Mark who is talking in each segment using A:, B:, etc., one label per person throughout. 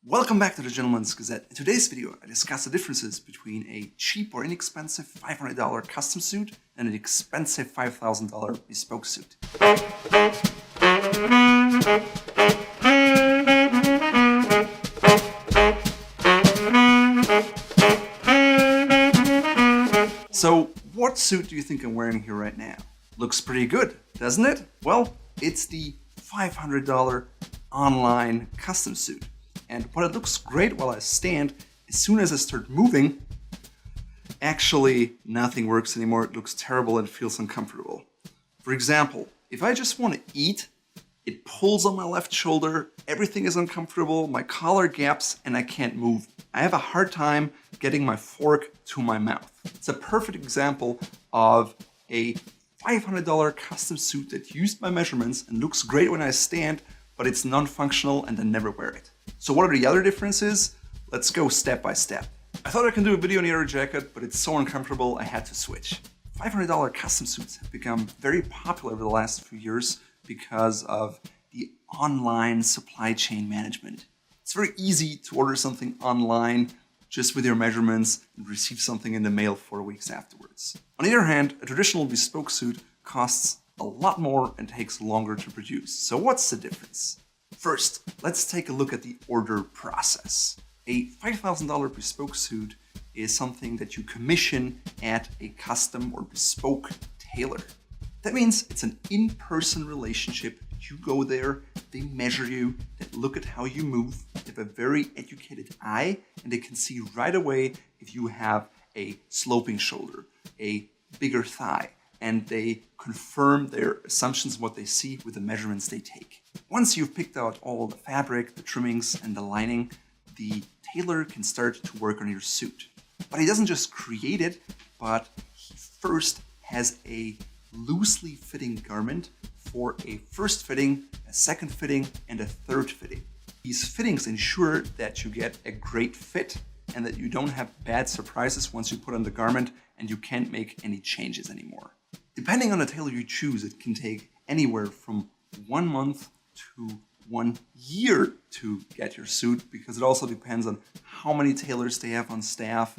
A: Welcome back to the Gentleman's Gazette. In today's video, I discuss the differences between a cheap or inexpensive $500 custom suit and an expensive $5,000 bespoke suit. So, what suit do you think I'm wearing here right now? Looks pretty good, doesn't it? Well, it's the $500 online custom suit. And while it looks great while I stand, as soon as I start moving, actually nothing works anymore. It looks terrible and feels uncomfortable. For example, if I just want to eat, it pulls on my left shoulder, everything is uncomfortable, my collar gaps, and I can't move. I have a hard time getting my fork to my mouth. It's a perfect example of a $500 custom suit that used my measurements and looks great when I stand, but it's non-functional and I never wear it. So what are the other differences? Let's go step by step. I thought I can do a video on the other jacket, but it's so uncomfortable I had to switch. $500 custom suits have become very popular over the last few years because of the online supply chain management. It's very easy to order something online just with your measurements and receive something in the mail 4 weeks afterwards. On the other hand, a traditional bespoke suit costs a lot more and takes longer to produce. So what's the difference? First, let's take a look at the order process. A $5,000 bespoke suit is something that you commission at a custom or bespoke tailor. That means it's an in-person relationship. You go there, they measure you, they look at how you move, they have a very educated eye, and they can see right away if you have a sloping shoulder, a bigger thigh, and they confirm their assumptions, what they see with the measurements they take. Once you've picked out all the fabric, the trimmings, and the lining, the tailor can start to work on your suit. But he doesn't just create it, but he first has a loosely fitting garment for a first fitting, a second fitting, and a third fitting. These fittings ensure that you get a great fit and that you don't have bad surprises once you put on the garment and you can't make any changes anymore. Depending on the tailor you choose, it can take anywhere from 1 month to 1 year to get your suit, because it also depends on how many tailors they have on staff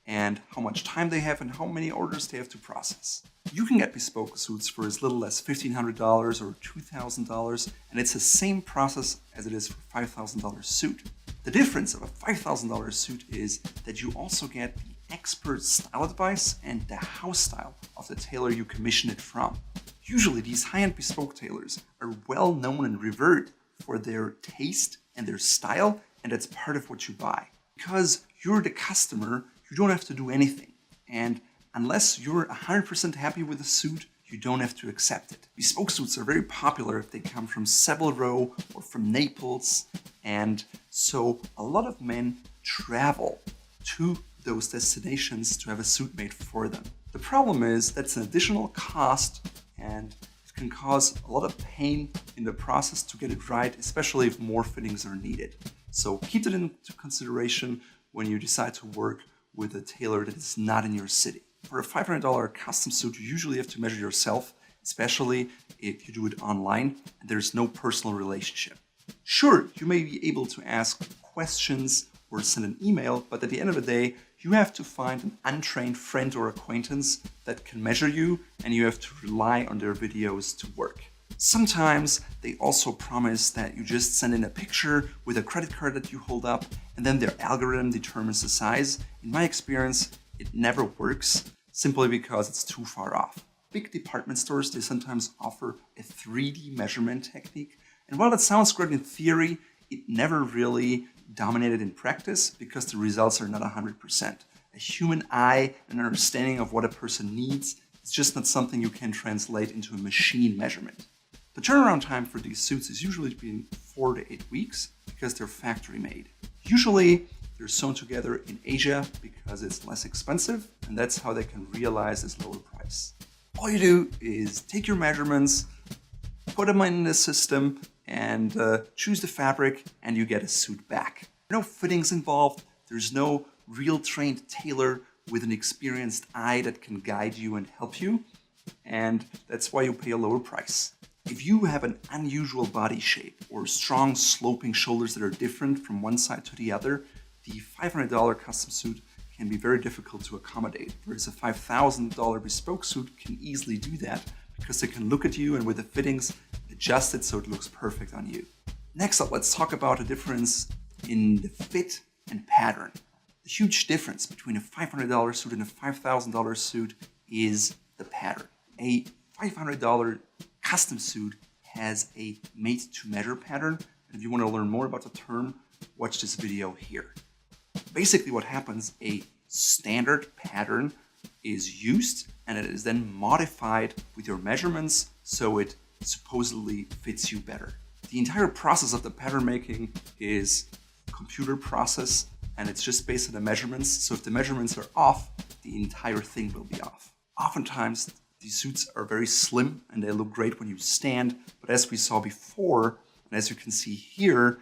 A: and how much time they have and how many orders they have to process. You can get bespoke suits for as little as $1,500 or $2,000, and it's the same process as it is for a $5,000 suit. The difference of a $5,000 suit is that you also get the expert style advice and the house style of the tailor you commission it from. Usually these high-end bespoke tailors are well known and revered for their taste and their style, and that's part of what you buy. Because you're the customer, you don't have to do anything. And unless you're 100% happy with the suit, you don't have to accept it. Bespoke suits are very popular if they come from Savile Row or from Naples, and so a lot of men travel to those destinations to have a suit made for them. The problem is that's an additional cost, and it can cause a lot of pain in the process to get it right, especially if more fittings are needed. So keep that into consideration when you decide to work with a tailor that is not in your city. For a $500 custom suit, you usually have to measure yourself, especially if you do it online and there's no personal relationship. Sure, you may be able to ask questions or send an email, but at the end of the day, you have to find an untrained friend or acquaintance that can measure you, and you have to rely on their videos to work. Sometimes they also promise that you just send in a picture with a credit card that you hold up, and then their algorithm determines the size. In my experience, it never works, simply because it's too far off. Big department stores, they sometimes offer a 3D measurement technique, and while that sounds great in theory, it never really dominated in practice because the results are not 100%. A human eye and understanding of what a person needs is just not something you can translate into a machine measurement. The turnaround time for these suits is usually between 4 to 8 weeks because they're factory made. Usually they're sewn together in Asia because it's less expensive, and that's how they can realize this lower price. All you do is take your measurements, put them in the system, and choose the fabric, and you get a suit back. There are no fittings involved. There's no real trained tailor with an experienced eye that can guide you and help you, and that's why you pay a lower price. If you have an unusual body shape or strong sloping shoulders that are different from one side to the other, the $500 custom suit can be very difficult to accommodate, whereas a $5,000 bespoke suit can easily do that because they can look at you and with the fittings adjust it so it looks perfect on you. Next up, let's talk about a difference in the fit and pattern. The huge difference between a $500 suit and a $5,000 suit is the pattern. A $500 custom suit has a made-to-measure pattern, and if you want to learn more about the term, watch this video here. Basically what happens, a standard pattern is used and it is then modified with your measurements so it supposedly fits you better. The entire process of the pattern making is a computer process and it's just based on the measurements, so if the measurements are off, the entire thing will be off. Oftentimes, these suits are very slim and they look great when you stand, but as we saw before, and as you can see here,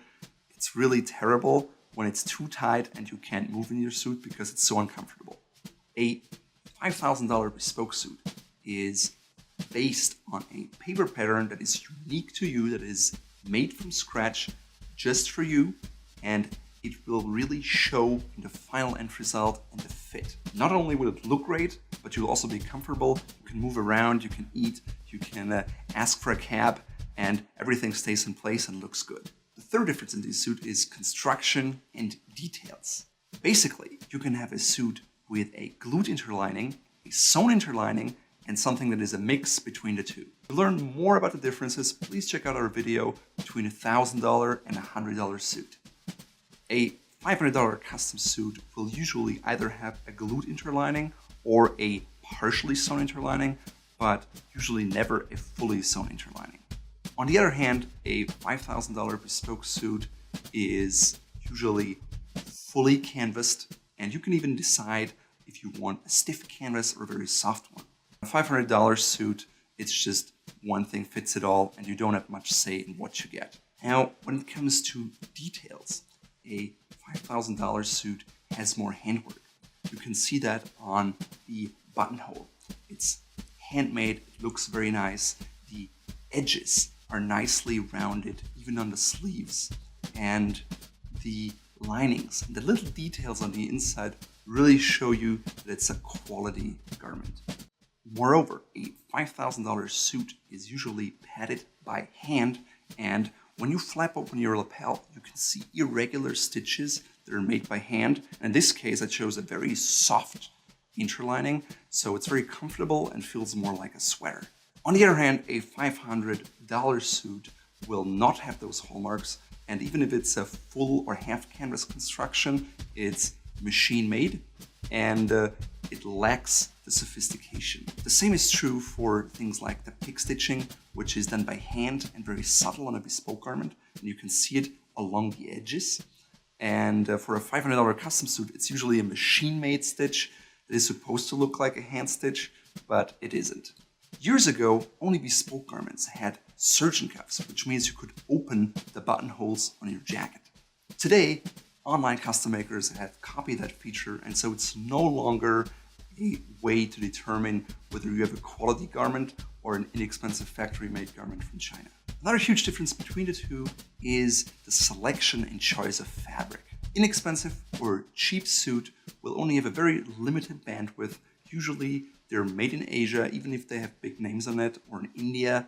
A: it's really terrible when it's too tight and you can't move in your suit because it's so uncomfortable. A $5,000 bespoke suit is based on a paper pattern that is unique to you, that is made from scratch just for you, and it will really show in the final end result and the fit. Not only will it look great, but you'll also be comfortable. You can move around, you can eat, you can ask for a cab, and everything stays in place and looks good. The third difference in this suit is construction and details. Basically, you can have a suit with a glued interlining, a sewn interlining, and something that is a mix between the two. To learn more about the differences, please check out our video between a $1,000 and a $100 suit. A $500 custom suit will usually either have a glued interlining or a partially sewn interlining, but usually never a fully sewn interlining. On the other hand, a $5,000 bespoke suit is usually fully canvassed, and you can even decide if you want a stiff canvas or a very soft one. A $500 suit, it's just one thing fits it all, and you don't have much say in what you get. Now, when it comes to details, a $5,000 suit has more handwork. You can see that on the buttonhole. It's handmade, it looks very nice. The edges are nicely rounded, even on the sleeves. And the linings and the little details on the inside really show you that it's a quality garment. Moreover, a $5,000 suit is usually padded by hand, and when you flap open your lapel, you can see irregular stitches that are made by hand. In this case, I chose a very soft interlining, so it's very comfortable and feels more like a sweater. On the other hand, a $500 suit will not have those hallmarks, and even if it's a full or half canvas construction, it's machine made and it lacks the sophistication. The same is true for things like the pick stitching, which is done by hand and very subtle on a bespoke garment, and you can see it along the edges. And for a $500 custom suit, it's usually a machine-made stitch that is supposed to look like a hand stitch, but it isn't. Years ago, only bespoke garments had surgeon cuffs, which means you could open the buttonholes on your jacket. Today, online custom makers have copied that feature, and so it's no longer a way to determine whether you have a quality garment or an inexpensive factory-made garment from China. Another huge difference between the two is the selection and choice of fabric. Inexpensive or cheap suit will only have a very limited bandwidth. Usually they're made in Asia, even if they have big names on it, or in India,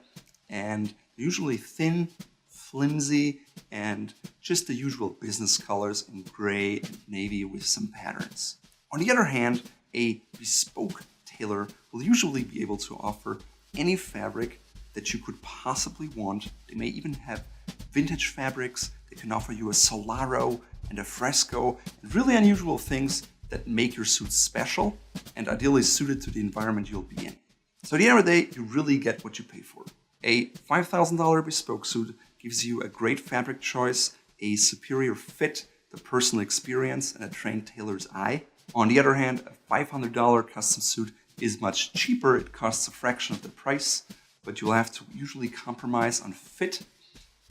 A: and usually thin, flimsy, and just the usual business colors in gray and navy with some patterns. On the other hand, a bespoke tailor will usually be able to offer any fabric that you could possibly want. They may even have vintage fabrics. They can offer you a Solaro and a fresco, and really unusual things that make your suit special and ideally suited to the environment you'll be in. So at the end of the day, you really get what you pay for. A $5,000 bespoke suit gives you a great fabric choice, a superior fit, the personal experience, and a trained tailor's eye. On the other hand, a $500 custom suit is much cheaper. It costs a fraction of the price, but you'll have to usually compromise on fit.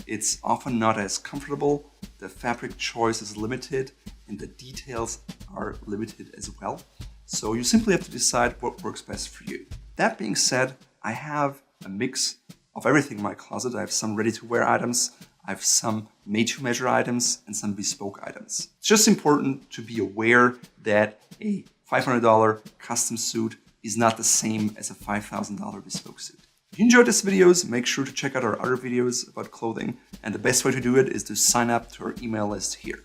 A: It's often not as comfortable, the fabric choice is limited, and the details are limited as well. So you simply have to decide what works best for you. That being said, I have a mix of everything in my closet. I have some ready-to-wear items, I have some made-to-measure items, and some bespoke items. It's just important to be aware that a $500 custom suit is not the same as a $5,000 bespoke suit. If you enjoyed these videos, make sure to check out our other videos about clothing, and the best way to do it is to sign up to our email list here.